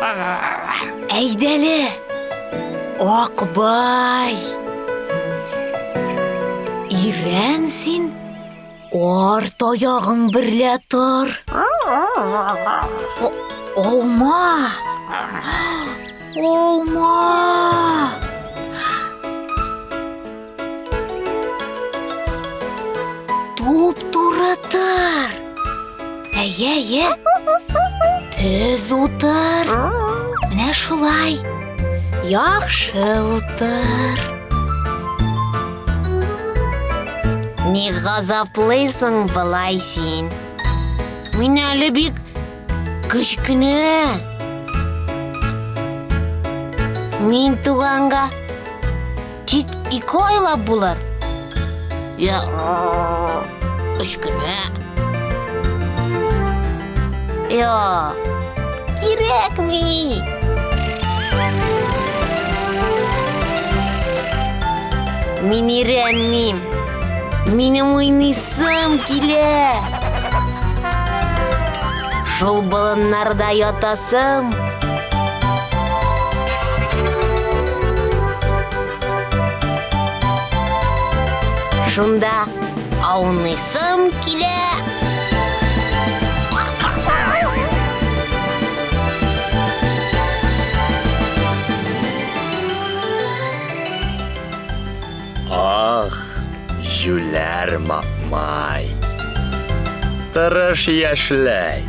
Әйдәле, Акбай. Ирән син, арт аяғың берлә тор. Олма. Туп-туры тор. Әйе. Тез утыр. Менә шулай. Яхшы утыр. Не газаплыйсың былай син? Мин әле бик кечкенә. Мин туганга тик 2 айлап булыр. Я 3 кенә. Я кирәкми. Мин өйрәнмим. Минем уйныйсым килә. Шул болыннарда ятасым. Шунда аунысым килә. Ах, жүләр Мамай. Тырыш яшьләй.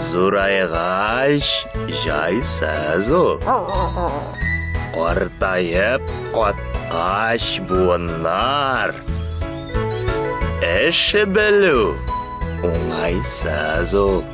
Зурайгач җайсыз ул. Картаеп каткач буыннар. Эш белү уңайсыз ул.